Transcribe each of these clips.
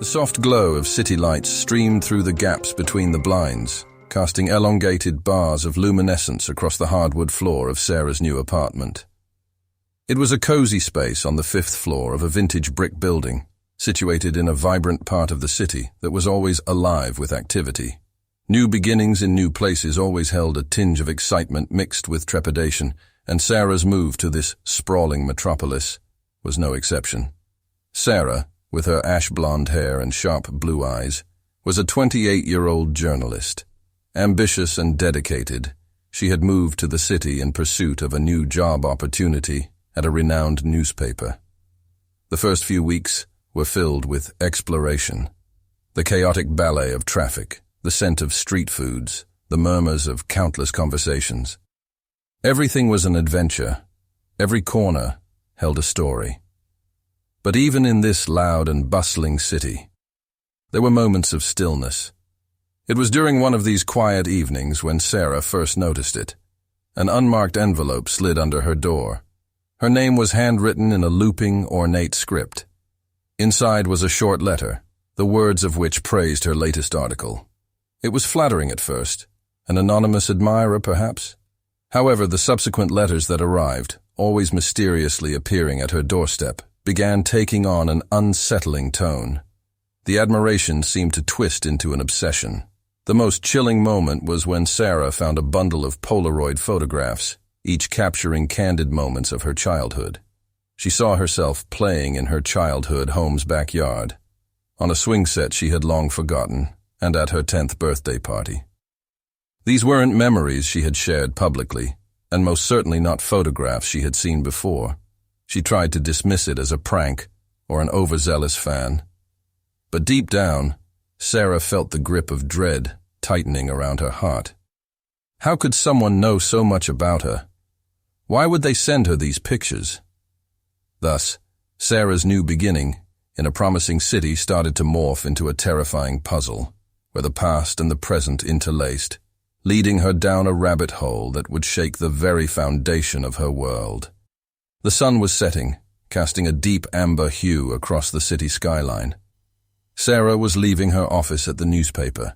The soft glow of city lights streamed through the gaps between the blinds, casting elongated bars of luminescence across the hardwood floor of Sarah's new apartment. It was a cozy space on the 5th floor of a vintage brick building, situated in a vibrant part of the city that was always alive with activity. New beginnings in new places always held a tinge of excitement mixed with trepidation, and Sarah's move to this sprawling metropolis was no exception. Sarah, with her ash-blonde hair and sharp blue eyes, was a 28-year-old journalist. Ambitious and dedicated, she had moved to the city in pursuit of a new job opportunity at a renowned newspaper. The first few weeks were filled with exploration. The chaotic ballet of traffic, the scent of street foods, the murmurs of countless conversations. Everything was an adventure. Every corner held a story. But even in this loud and bustling city, there were moments of stillness. It was during one of these quiet evenings when Sarah first noticed it. An unmarked envelope slid under her door. Her name was handwritten in a looping, ornate script. Inside was a short letter, the words of which praised her latest article. It was flattering at first, an anonymous admirer perhaps. However, the subsequent letters that arrived, always mysteriously appearing at her doorstep, began taking on an unsettling tone. The admiration seemed to twist into an obsession. The most chilling moment was when Sarah found a bundle of Polaroid photographs, each capturing candid moments of her childhood. She saw herself playing in her childhood home's backyard, on a swing set she had long forgotten, and at her 10th birthday party. These weren't memories she had shared publicly, and most certainly not photographs she had seen before. She tried to dismiss it as a prank or an overzealous fan. But deep down, Sarah felt the grip of dread tightening around her heart. How could someone know so much about her? Why would they send her these pictures? Thus, Sarah's new beginning in a promising city started to morph into a terrifying puzzle, where the past and the present interlaced, leading her down a rabbit hole that would shake the very foundation of her world. The sun was setting, casting a deep amber hue across the city skyline. Sarah was leaving her office at the newspaper,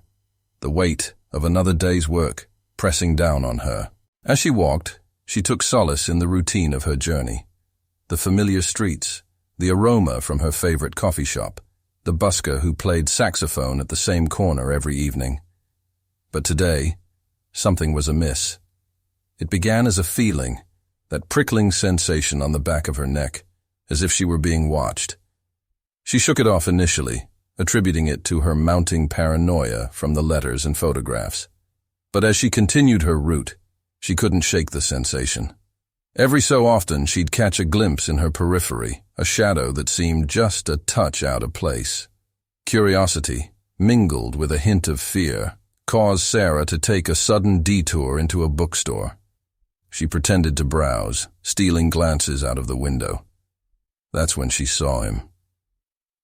the weight of another day's work pressing down on her. As she walked, she took solace in the routine of her journey. The familiar streets, the aroma from her favorite coffee shop, the busker who played saxophone at the same corner every evening. But today, something was amiss. It began as a feeling, that prickling sensation on the back of her neck, as if she were being watched. She shook it off initially, attributing it to her mounting paranoia from the letters and photographs. But as she continued her route, she couldn't shake the sensation. Every so often she'd catch a glimpse in her periphery, a shadow that seemed just a touch out of place. Curiosity, mingled with a hint of fear, caused Sarah to take a sudden detour into a bookstore. She pretended to browse, stealing glances out of the window. That's when she saw him.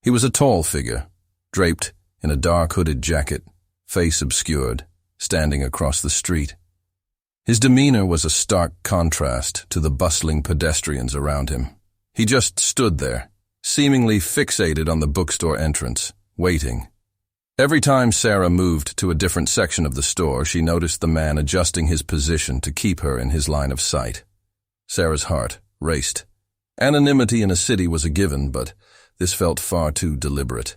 He was a tall figure, draped in a dark hooded jacket, face obscured, standing across the street. His demeanor was a stark contrast to the bustling pedestrians around him. He just stood there, seemingly fixated on the bookstore entrance, waiting. Every time Sarah moved to a different section of the store, she noticed the man adjusting his position to keep her in his line of sight. Sarah's heart raced. Anonymity in a city was a given, but this felt far too deliberate.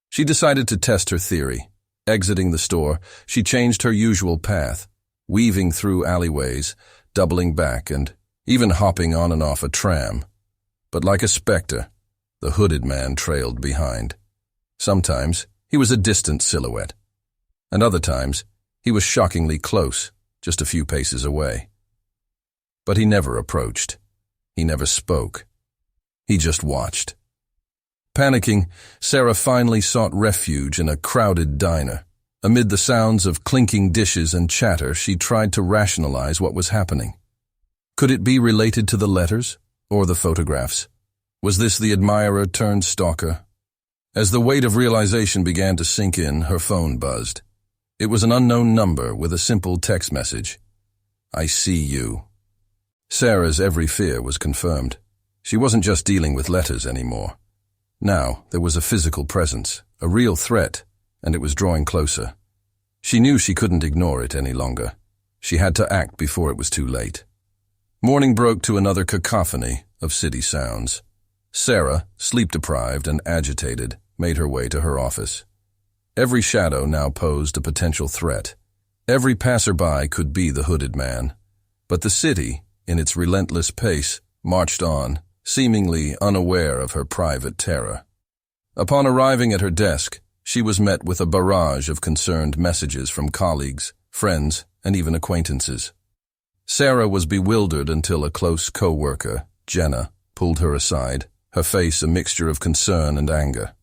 She decided to test her theory. Exiting the store, she changed her usual path, weaving through alleyways, doubling back, and even hopping on and off a tram. But like a specter, the hooded man trailed behind. Sometimes he was a distant silhouette, and other times he was shockingly close, just a few paces away. But he never approached. He never spoke. He just watched. Panicking, Sarah finally sought refuge in a crowded diner. Amid the sounds of clinking dishes and chatter, she tried to rationalize what was happening. Could it be related to the letters or the photographs? Was this the admirer turned stalker? As the weight of realization began to sink in, her phone buzzed. It was an unknown number with a simple text message. "I see you." Sarah's every fear was confirmed. She wasn't just dealing with letters anymore. Now, there was a physical presence, a real threat, and it was drawing closer. She knew she couldn't ignore it any longer. She had to act before it was too late. Morning broke to another cacophony of city sounds. Sarah, sleep-deprived and agitated, made her way to her office. Every shadow now posed a potential threat. Every passerby could be the hooded man. But the city, in its relentless pace, marched on, seemingly unaware of her private terror. Upon arriving at her desk, she was met with a barrage of concerned messages from colleagues, friends, and even acquaintances. Sarah was bewildered until a close co-worker, Jenna, pulled her aside, her face a mixture of concern and anger.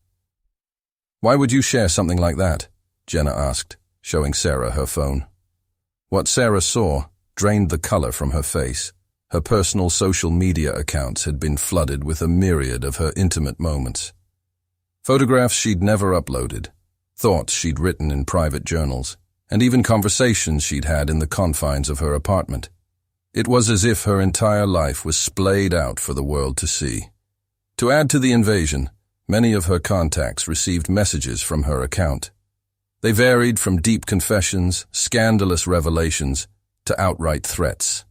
"Why would you share something like that?" Jenna asked, showing Sarah her phone. What Sarah saw drained the color from her face. Her personal social media accounts had been flooded with a myriad of her intimate moments. Photographs she'd never uploaded, thoughts she'd written in private journals, and even conversations she'd had in the confines of her apartment. It was as if her entire life was splayed out for the world to see. To add to the invasion, many of her contacts received messages from her account. They varied from deep confessions, scandalous revelations, to outright threats.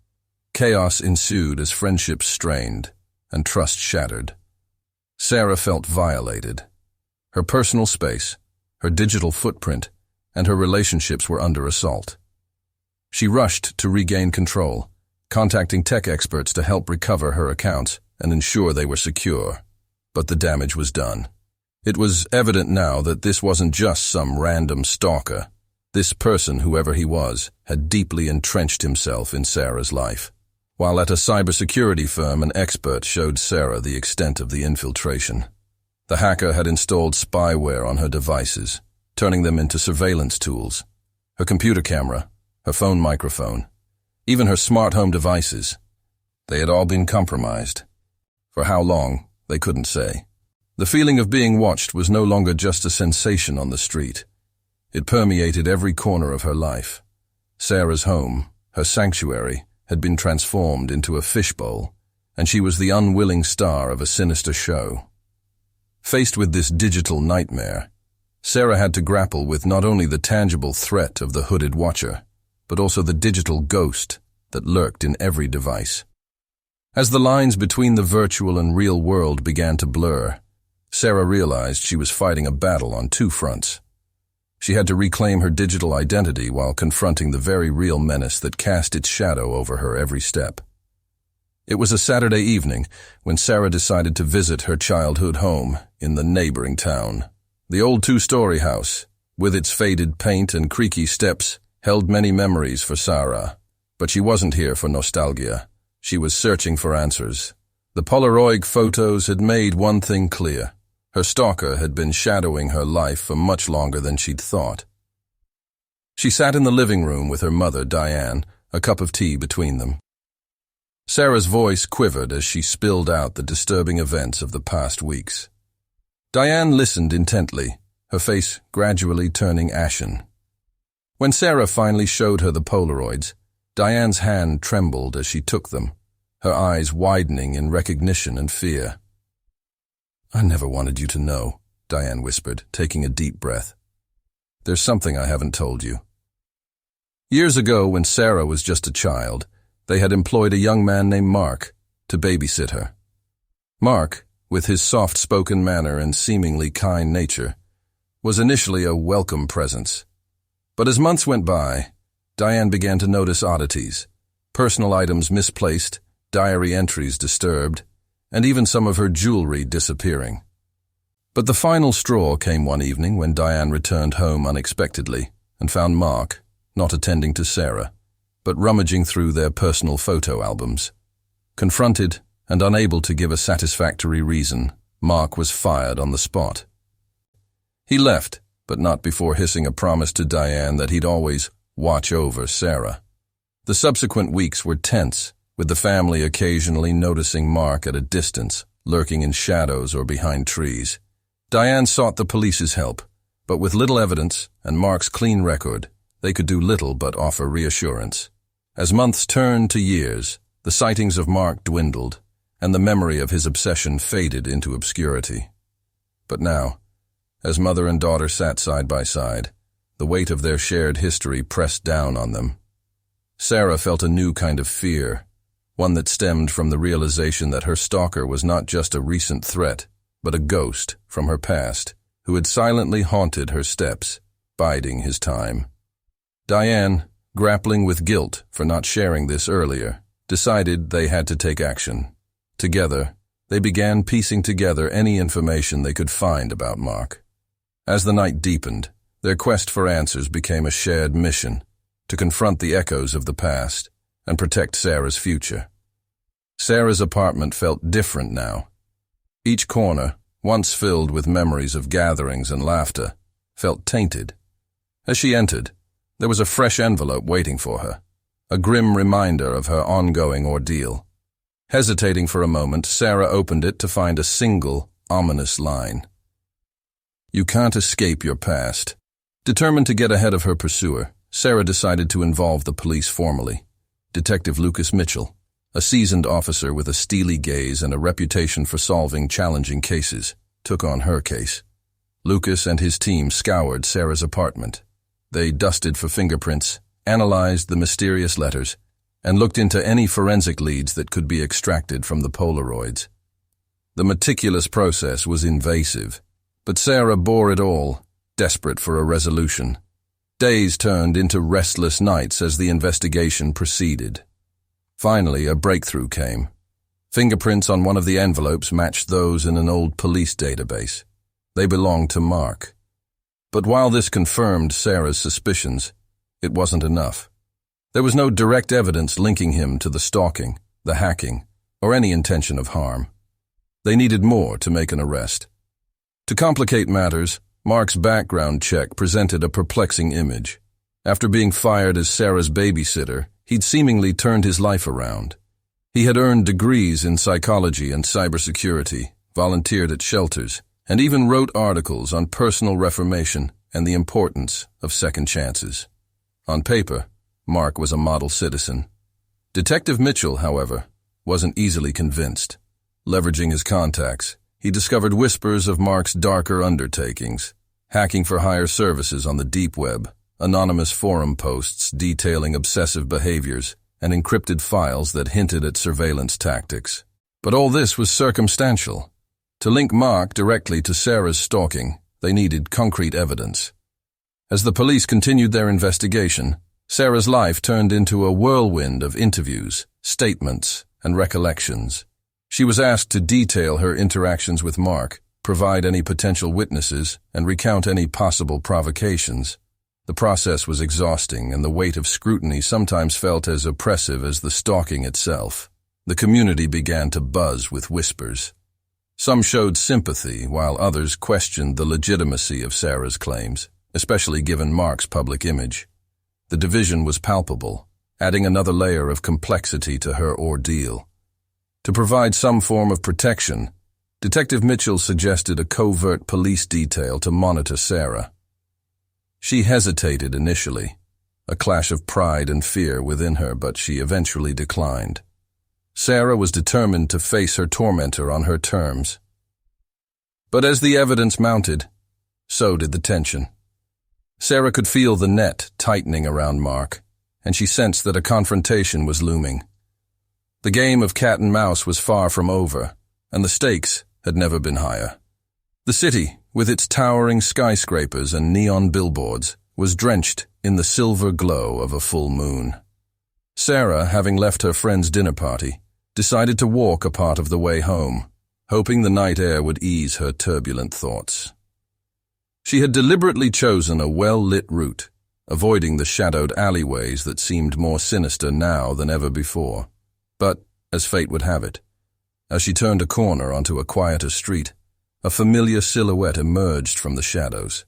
Chaos ensued as friendships strained and trust shattered. Sarah felt violated. Her personal space, her digital footprint, and her relationships were under assault. She rushed to regain control, contacting tech experts to help recover her accounts and ensure they were secure. But the damage was done. It was evident now that this wasn't just some random stalker. This person, whoever he was, had deeply entrenched himself in Sarah's life. While at a cybersecurity firm, an expert showed Sarah the extent of the infiltration. The hacker had installed spyware on her devices, turning them into surveillance tools. Her computer camera, her phone microphone, even her smart home devices. They had all been compromised. For how long, they couldn't say. The feeling of being watched was no longer just a sensation on the street. It permeated every corner of her life. Sarah's home, her sanctuary, had been transformed into a fishbowl, and she was the unwilling star of a sinister show. Faced with this digital nightmare, Sarah had to grapple with not only the tangible threat of the hooded watcher, but also the digital ghost that lurked in every device. As the lines between the virtual and real world began to blur, Sarah realized she was fighting a battle on two fronts. She had to reclaim her digital identity while confronting the very real menace that cast its shadow over her every step. It was a Saturday evening when Sarah decided to visit her childhood home in the neighboring town. The old two-story house, with its faded paint and creaky steps, held many memories for Sarah. But she wasn't here for nostalgia. She was searching for answers. The Polaroid photos had made one thing clear. Her stalker had been shadowing her life for much longer than she'd thought. She sat in the living room with her mother, Diane, a cup of tea between them. Sarah's voice quivered as she spilled out the disturbing events of the past weeks. Diane listened intently, her face gradually turning ashen. When Sarah finally showed her the Polaroids, Diane's hand trembled as she took them, her eyes widening in recognition and fear. "I never wanted you to know," Diane whispered, taking a deep breath. "There's something I haven't told you." Years ago, when Sarah was just a child, they had employed a young man named Mark to babysit her. Mark, with his soft-spoken manner and seemingly kind nature, was initially a welcome presence. But as months went by, Diane began to notice oddities, personal items misplaced, diary entries disturbed, and even some of her jewelry disappearing. But the final straw came one evening when Diane returned home unexpectedly and found Mark, not attending to Sarah, but rummaging through their personal photo albums. Confronted and unable to give a satisfactory reason, Mark was fired on the spot. He left, but not before hissing a promise to Diane that he'd always watch over Sarah. The subsequent weeks were tense, with the family occasionally noticing Mark at a distance, lurking in shadows or behind trees. Diane sought the police's help, but with little evidence and Mark's clean record, they could do little but offer reassurance. As months turned to years, the sightings of Mark dwindled, and the memory of his obsession faded into obscurity. But now, as mother and daughter sat side by side, the weight of their shared history pressed down on them. Sarah felt a new kind of fear, one that stemmed from the realization that her stalker was not just a recent threat, but a ghost from her past, who had silently haunted her steps, biding his time. Diane, grappling with guilt for not sharing this earlier, decided they had to take action. Together, they began piecing together any information they could find about Mark. As the night deepened, their quest for answers became a shared mission to confront the echoes of the past and protect Sarah's future. Sarah's apartment felt different now. Each corner, once filled with memories of gatherings and laughter, felt tainted. As she entered, there was a fresh envelope waiting for her, a grim reminder of her ongoing ordeal. Hesitating for a moment, Sarah opened it to find a single, ominous line. "You can't escape your past." Determined to get ahead of her pursuer, Sarah decided to involve the police formally. Detective Lucas Mitchell, a seasoned officer with a steely gaze and a reputation for solving challenging cases, took on her case. Lucas and his team scoured Sarah's apartment. They dusted for fingerprints, analyzed the mysterious letters, and looked into any forensic leads that could be extracted from the Polaroids. The meticulous process was invasive, but Sarah bore it all, desperate for a resolution. Days turned into restless nights as the investigation proceeded. Finally, a breakthrough came. Fingerprints on one of the envelopes matched those in an old police database. They belonged to Mark. But while this confirmed Sarah's suspicions, it wasn't enough. There was no direct evidence linking him to the stalking, the hacking, or any intention of harm. They needed more to make an arrest. To complicate matters, Mark's background check presented a perplexing image. After being fired as Sarah's babysitter, he'd seemingly turned his life around. He had earned degrees in psychology and cybersecurity, volunteered at shelters, and even wrote articles on personal reformation and the importance of second chances. On paper, Mark was a model citizen. Detective Mitchell, however, wasn't easily convinced. Leveraging his contacts, he discovered whispers of Mark's darker undertakings, hacking for hire services on the deep web, anonymous forum posts detailing obsessive behaviors, and encrypted files that hinted at surveillance tactics. But all this was circumstantial. To link Mark directly to Sarah's stalking, they needed concrete evidence. As the police continued their investigation, Sarah's life turned into a whirlwind of interviews, statements, and recollections. She was asked to detail her interactions with Mark, provide any potential witnesses, and recount any possible provocations. The process was exhausting, and the weight of scrutiny sometimes felt as oppressive as the stalking itself. The community began to buzz with whispers. Some showed sympathy, while others questioned the legitimacy of Sarah's claims, especially given Mark's public image. The division was palpable, adding another layer of complexity to her ordeal. To provide some form of protection, Detective Mitchell suggested a covert police detail to monitor Sarah. She hesitated initially, a clash of pride and fear within her, but she eventually declined. Sarah was determined to face her tormentor on her terms. But as the evidence mounted, so did the tension. Sarah could feel the net tightening around Mark, and she sensed that a confrontation was looming. The game of cat and mouse was far from over, and the stakes had never been higher. The city, with its towering skyscrapers and neon billboards, was drenched in the silver glow of a full moon. Sarah, having left her friend's dinner party, decided to walk a part of the way home, hoping the night air would ease her turbulent thoughts. She had deliberately chosen a well-lit route, avoiding the shadowed alleyways that seemed more sinister now than ever before. But, as fate would have it, as she turned a corner onto a quieter street, a familiar silhouette emerged from the shadows.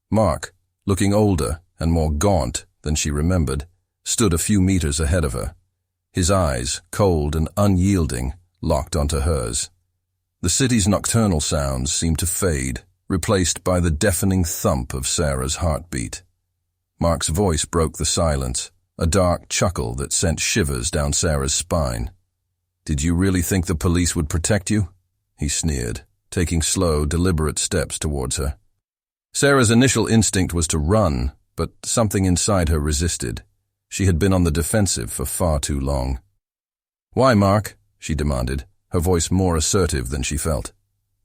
Mark, looking older and more gaunt than she remembered, stood a few meters ahead of her. His eyes, cold and unyielding, locked onto hers. The city's nocturnal sounds seemed to fade, replaced by the deafening thump of Sarah's heartbeat. Mark's voice broke the silence, a dark chuckle that sent shivers down Sarah's spine. "Did you really think the police would protect you?" he sneered, taking slow, deliberate steps towards her. Sarah's initial instinct was to run, but something inside her resisted. She had been on the defensive for far too long. "Why, Mark?" she demanded, her voice more assertive than she felt.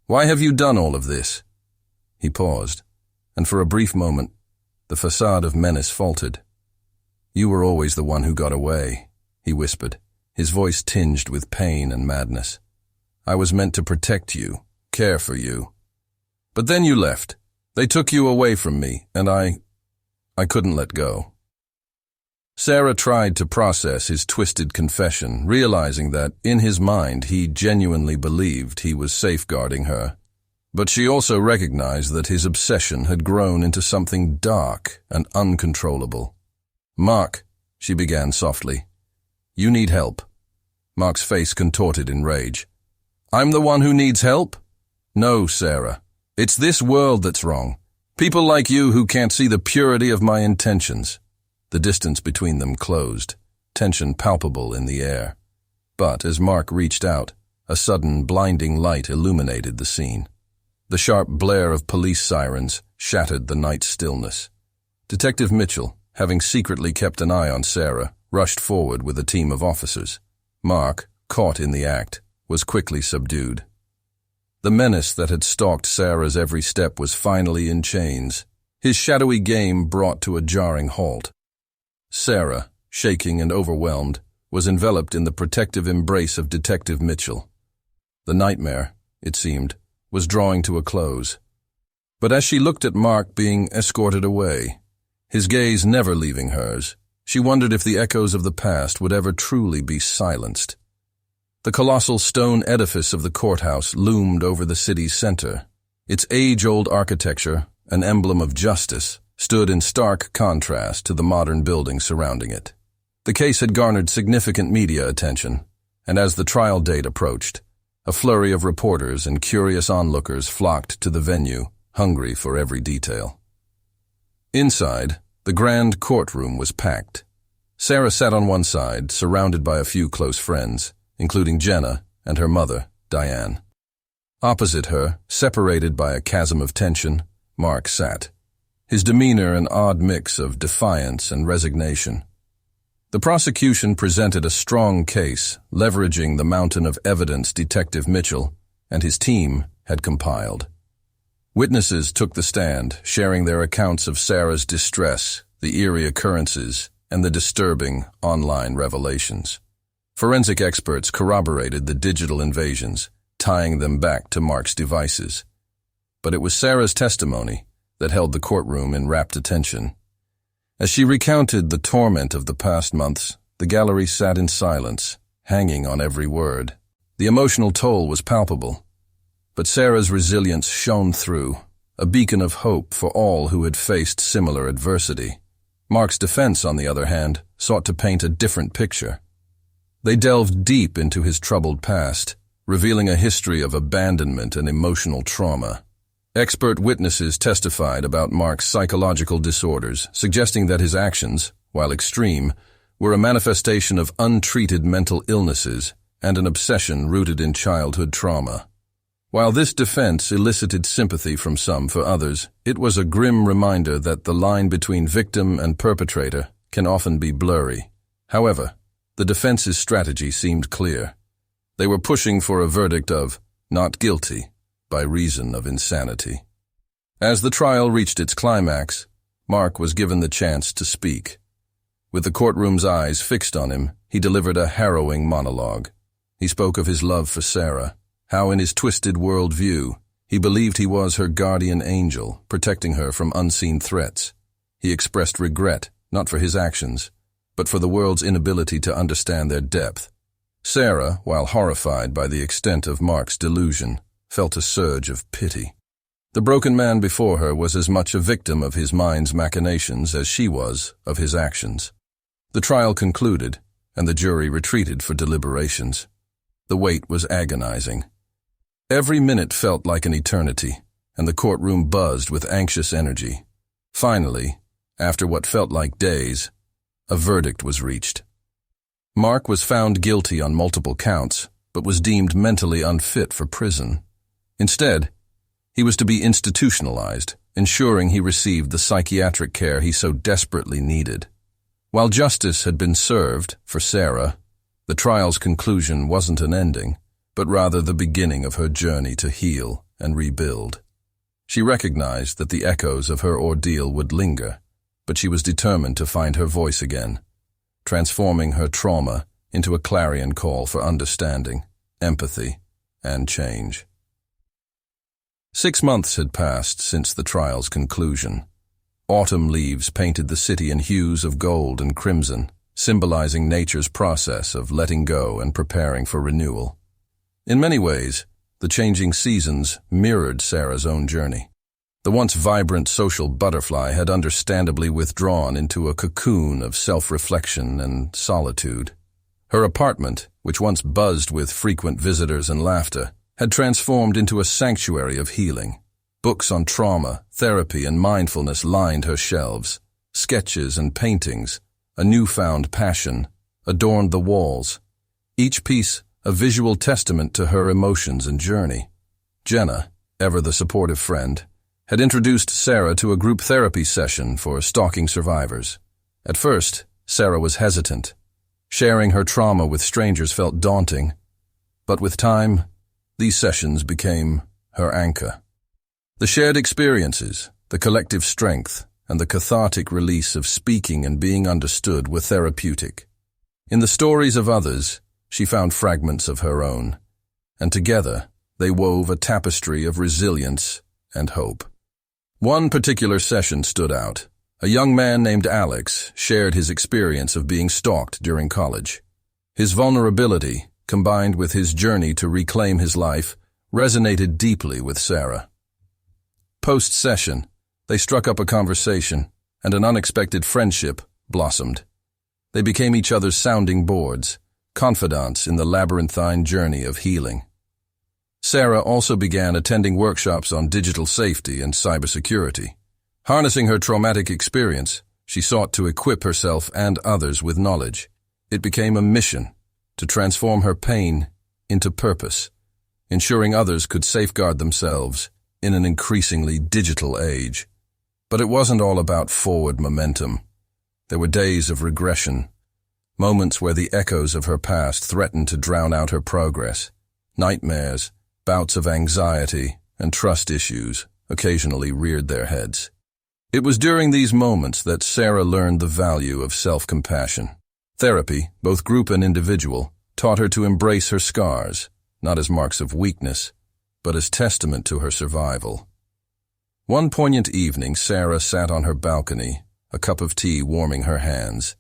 "Why have you done all of this?" He paused, and for a brief moment, the facade of menace faltered. "You were always the one who got away," he whispered, his voice tinged with pain and madness. "I was meant to protect you, care for you. But then you left. They took you away from me, and I couldn't let go." Sarah tried to process his twisted confession, realizing that, in his mind, he genuinely believed he was safeguarding her. But she also recognized that his obsession had grown into something dark and uncontrollable. "Mark," she began softly, "you need help." Mark's face contorted in rage. "I'm the one who needs help?" "No, Sarah. It's this world that's wrong. People like you who can't see the purity of my intentions." The distance between them closed, tension palpable in the air. But as Mark reached out, a sudden, blinding light illuminated the scene. The sharp blare of police sirens shattered the night stillness. Detective Mitchell, having secretly kept an eye on Sarah, rushed forward with a team of officers. Mark, caught in the act, was quickly subdued. The menace that had stalked Sarah's every step was finally in chains, his shadowy game brought to a jarring halt. Sarah, shaking and overwhelmed, was enveloped in the protective embrace of Detective Mitchell. The nightmare, it seemed, was drawing to a close. But as she looked at Mark being escorted away, his gaze never leaving hers, she wondered if the echoes of the past would ever truly be silenced. The colossal stone edifice of the courthouse loomed over the city's center. Its age-old architecture, an emblem of justice, stood in stark contrast to the modern buildings surrounding it. The case had garnered significant media attention, and as the trial date approached, a flurry of reporters and curious onlookers flocked to the venue, hungry for every detail. Inside, the grand courtroom was packed. Sarah sat on one side, surrounded by a few close friends, including Jenna and her mother, Diane. Opposite her, separated by a chasm of tension, Mark sat, his demeanor an odd mix of defiance and resignation. The prosecution presented a strong case, leveraging the mountain of evidence Detective Mitchell and his team had compiled. Witnesses took the stand, sharing their accounts of Sarah's distress, the eerie occurrences, and the disturbing online revelations. Forensic experts corroborated the digital invasions, tying them back to Mark's devices. But it was Sarah's testimony that held the courtroom in rapt attention. As she recounted the torment of the past months, the gallery sat in silence, hanging on every word. The emotional toll was palpable, but Sarah's resilience shone through, a beacon of hope for all who had faced similar adversity. Mark's defense, on the other hand, sought to paint a different picture. They delved deep into his troubled past, revealing a history of abandonment and emotional trauma. Expert witnesses testified about Mark's psychological disorders, suggesting that his actions, while extreme, were a manifestation of untreated mental illnesses and an obsession rooted in childhood trauma. While this defense elicited sympathy from some for others, it was a grim reminder that the line between victim and perpetrator can often be blurry. However, the defense's strategy seemed clear. They were pushing for a verdict of not guilty by reason of insanity. As the trial reached its climax, Mark was given the chance to speak. With the courtroom's eyes fixed on him, he delivered a harrowing monologue. He spoke of his love for Sarah, how in his twisted worldview, he believed he was her guardian angel, protecting her from unseen threats. He expressed regret, not for his actions, but for the world's inability to understand their depth. Sarah, while horrified by the extent of Mark's delusion, felt a surge of pity. The broken man before her was as much a victim of his mind's machinations as she was of his actions. The trial concluded, and the jury retreated for deliberations. The wait was agonizing. Every minute felt like an eternity, and the courtroom buzzed with anxious energy. Finally, after what felt like days, a verdict was reached. Mark was found guilty on multiple counts, but was deemed mentally unfit for prison. Instead, he was to be institutionalized, ensuring he received the psychiatric care he so desperately needed. While justice had been served for Sarah, the trial's conclusion wasn't an ending, but rather the beginning of her journey to heal and rebuild. She recognized that the echoes of her ordeal would linger, but she was determined to find her voice again, transforming her trauma into a clarion call for understanding, empathy, and change. 6 months had passed since the trial's conclusion. Autumn leaves painted the city in hues of gold and crimson, symbolizing nature's process of letting go and preparing for renewal. In many ways, the changing seasons mirrored Sarah's own journey. The once vibrant social butterfly had understandably withdrawn into a cocoon of self-reflection and solitude. Her apartment, which once buzzed with frequent visitors and laughter, had transformed into a sanctuary of healing. Books on trauma, therapy, and mindfulness lined her shelves. Sketches and paintings, a newfound passion, adorned the walls, each piece a visual testament to her emotions and journey. Jenna, ever the supportive friend, had introduced Sarah to a group therapy session for stalking survivors. At first, Sarah was hesitant. Sharing her trauma with strangers felt daunting, but with time, these sessions became her anchor. The shared experiences, the collective strength, and the cathartic release of speaking and being understood were therapeutic. In the stories of others, she found fragments of her own, and together they wove a tapestry of resilience and hope. One particular session stood out. A young man named Alex shared his experience of being stalked during college. His vulnerability, combined with his journey to reclaim his life, resonated deeply with Sarah. Post-session, they struck up a conversation, and an unexpected friendship blossomed. They became each other's sounding boards, confidants in the labyrinthine journey of healing. Sarah also began attending workshops on digital safety and cybersecurity. Harnessing her traumatic experience, she sought to equip herself and others with knowledge. It became a mission to transform her pain into purpose, ensuring others could safeguard themselves in an increasingly digital age. But it wasn't all about forward momentum. There were days of regression, moments where the echoes of her past threatened to drown out her progress. Nightmares, bouts of anxiety, and trust issues occasionally reared their heads. It was during these moments that Sarah learned the value of self-compassion. Therapy, both group and individual, taught her to embrace her scars, not as marks of weakness, but as testament to her survival. One poignant evening, Sarah sat on her balcony, a cup of tea warming her hands.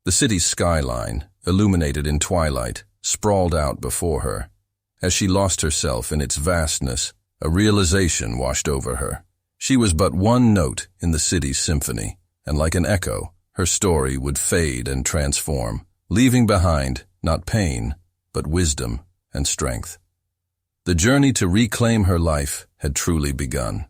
The city's skyline, illuminated in twilight, sprawled out before her. As she lost herself in its vastness, a realization washed over her. She was but one note in the city's symphony, and like an echo, her story would fade and transform, leaving behind not pain, but wisdom and strength. The journey to reclaim her life had truly begun.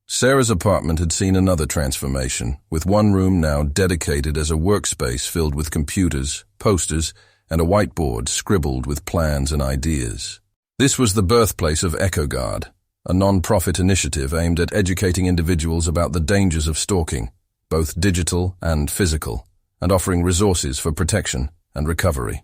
Sarah's apartment had seen another transformation, with one room now dedicated as a workspace filled with computers, posters, and a whiteboard scribbled with plans and ideas. This was the birthplace of EchoGuard, a non-profit initiative aimed at educating individuals about the dangers of stalking, both digital and physical, and offering resources for protection and recovery.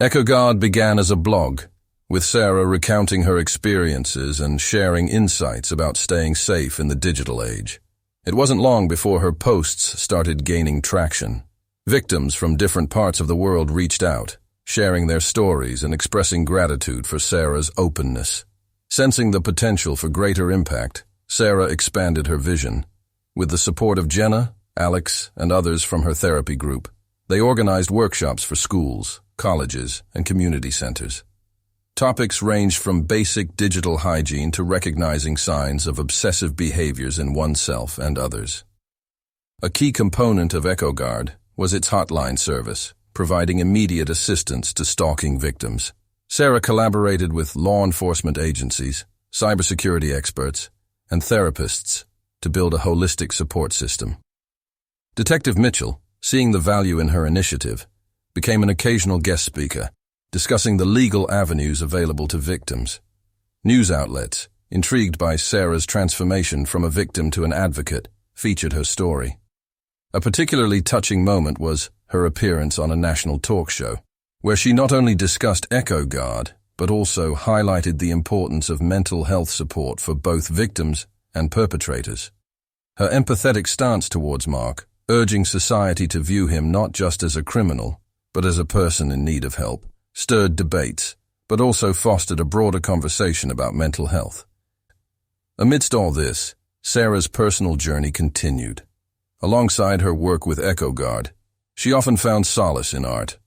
EchoGuard began as a blog, with Sarah recounting her experiences and sharing insights about staying safe in the digital age. It wasn't long before her posts started gaining traction. Victims from different parts of the world reached out, sharing their stories and expressing gratitude for Sarah's openness. Sensing the potential for greater impact, Sarah expanded her vision. With the support of Jenna, Alex, and others from her therapy group, they organized workshops for schools, colleges, and community centers. Topics ranged from basic digital hygiene to recognizing signs of obsessive behaviors in oneself and others. A key component of EchoGuard was its hotline service, providing immediate assistance to stalking victims. Sarah collaborated with law enforcement agencies, cybersecurity experts, and therapists to build a holistic support system. Detective Mitchell, seeing the value in her initiative, became an occasional guest speaker, discussing the legal avenues available to victims. News outlets, intrigued by Sarah's transformation from a victim to an advocate, featured her story. A particularly touching moment was her appearance on a national talk show, where she not only discussed Echo Guard, but also highlighted the importance of mental health support for both victims and perpetrators. Her empathetic stance towards Mark, urging society to view him not just as a criminal, but as a person in need of help, stirred debates, but also fostered a broader conversation about mental health. Amidst all this, Sarah's personal journey continued. Alongside her work with Echo Guard, she often found solace in art.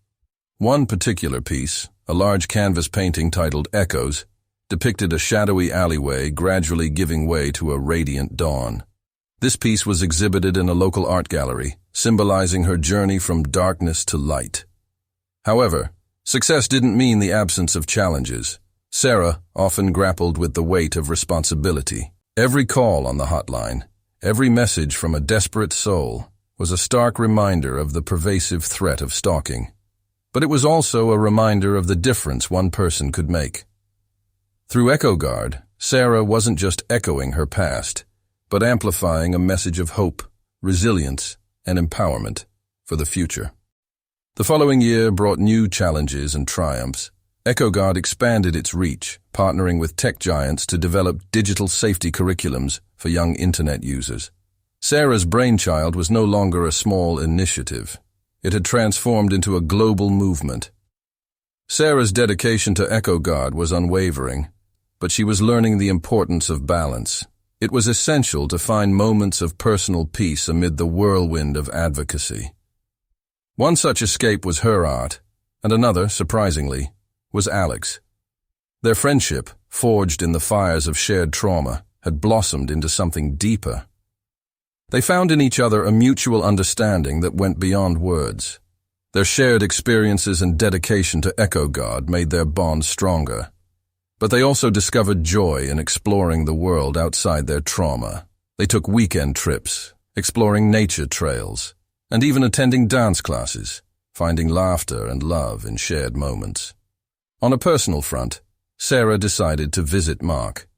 One particular piece, a large canvas painting titled Echoes, depicted a shadowy alleyway gradually giving way to a radiant dawn. This piece was exhibited in a local art gallery, symbolizing her journey from darkness to light. However, success didn't mean the absence of challenges. Sarah often grappled with the weight of responsibility. Every call on the hotline, every message from a desperate soul, was a stark reminder of the pervasive threat of stalking. But it was also a reminder of the difference one person could make. Through Echo Guard, Sarah wasn't just echoing her past, but amplifying a message of hope, resilience, and empowerment for the future. The following year brought new challenges and triumphs. Echo Guard expanded its reach, partnering with tech giants to develop digital safety curriculums for young internet users. Sarah's brainchild was no longer a small initiative. It had transformed into a global movement. Sarah's dedication to Echo Guard was unwavering, but she was learning the importance of balance. It was essential to find moments of personal peace amid the whirlwind of advocacy. One such escape was her art, and another, surprisingly, was Alex. Their friendship, forged in the fires of shared trauma, had blossomed into something deeper. They found in each other a mutual understanding that went beyond words. Their shared experiences and dedication to Echo Guard made their bond stronger. But they also discovered joy in exploring the world outside their trauma. They took weekend trips, exploring nature trails, and even attending dance classes, finding laughter and love in shared moments. On a personal front, Sarah decided to visit Mark.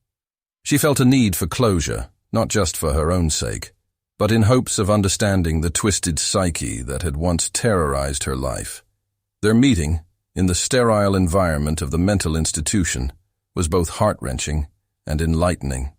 She felt a need for closure, not just for her own sake, but in hopes of understanding the twisted psyche that had once terrorized her life. Their meeting, in the sterile environment of the mental institution, was both heart-wrenching and enlightening.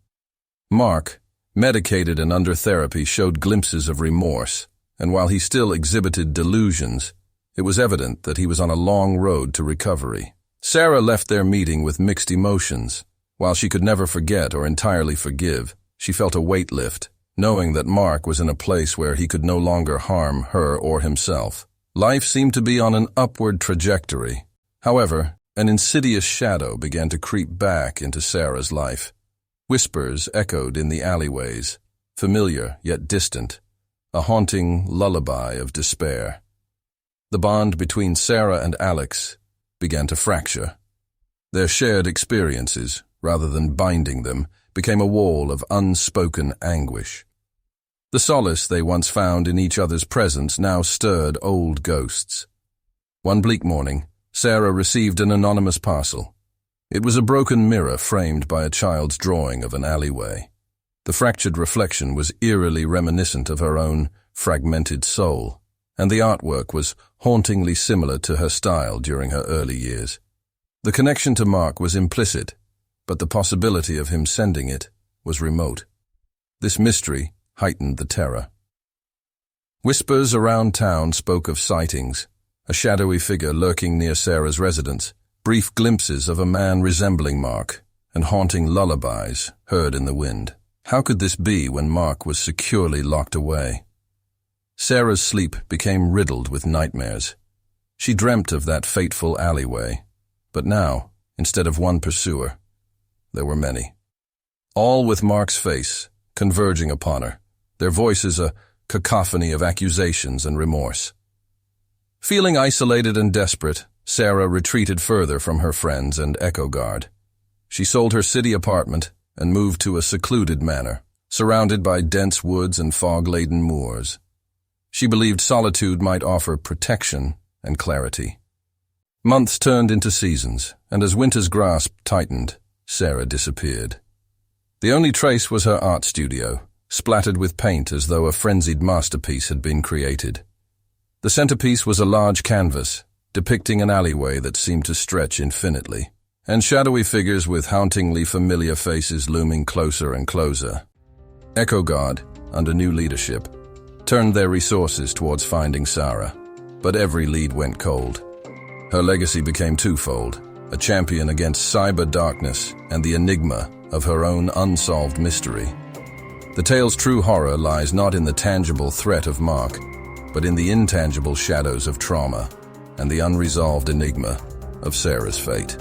Mark, medicated and under therapy, showed glimpses of remorse, and while he still exhibited delusions, it was evident that he was on a long road to recovery. Sarah left their meeting with mixed emotions. While she could never forget or entirely forgive, she felt a weight lift, knowing that Mark was in a place where he could no longer harm her or himself. Life seemed to be on an upward trajectory. However, an insidious shadow began to creep back into Sarah's life. Whispers echoed in the alleyways, familiar yet distant, a haunting lullaby of despair. The bond between Sarah and Alex began to fracture. Their shared experiences, rather than binding them, became a wall of unspoken anguish. The solace they once found in each other's presence now stirred old ghosts. One bleak morning, Sarah received an anonymous parcel. It was a broken mirror framed by a child's drawing of an alleyway. The fractured reflection was eerily reminiscent of her own fragmented soul, and the artwork was hauntingly similar to her style during her early years. The connection to Mark was implicit, but the possibility of him sending it was remote. This mystery heightened the terror. Whispers around town spoke of sightings, a shadowy figure lurking near Sarah's residence, brief glimpses of a man resembling Mark, and haunting lullabies heard in the wind. How could this be when Mark was securely locked away? Sarah's sleep became riddled with nightmares. She dreamt of that fateful alleyway, but now, instead of one pursuer, there were many. All with Mark's face, converging upon her, their voices a cacophony of accusations and remorse. Feeling isolated and desperate, Sarah retreated further from her friends and Echo Guard. She sold her city apartment and moved to a secluded manor, surrounded by dense woods and fog-laden moors. She believed solitude might offer protection and clarity. Months turned into seasons, and as winter's grasp tightened, Sarah disappeared. The only trace was her art studio, splattered with paint as though a frenzied masterpiece had been created. The centerpiece was a large canvas, depicting an alleyway that seemed to stretch infinitely, and shadowy figures with hauntingly familiar faces looming closer and closer. Echo Guard, under new leadership, turned their resources towards finding Sarah, but every lead went cold. Her legacy became twofold: a champion against cyber darkness and the enigma of her own unsolved mystery. The tale's true horror lies not in the tangible threat of Mark, but in the intangible shadows of trauma and the unresolved enigma of Sarah's fate.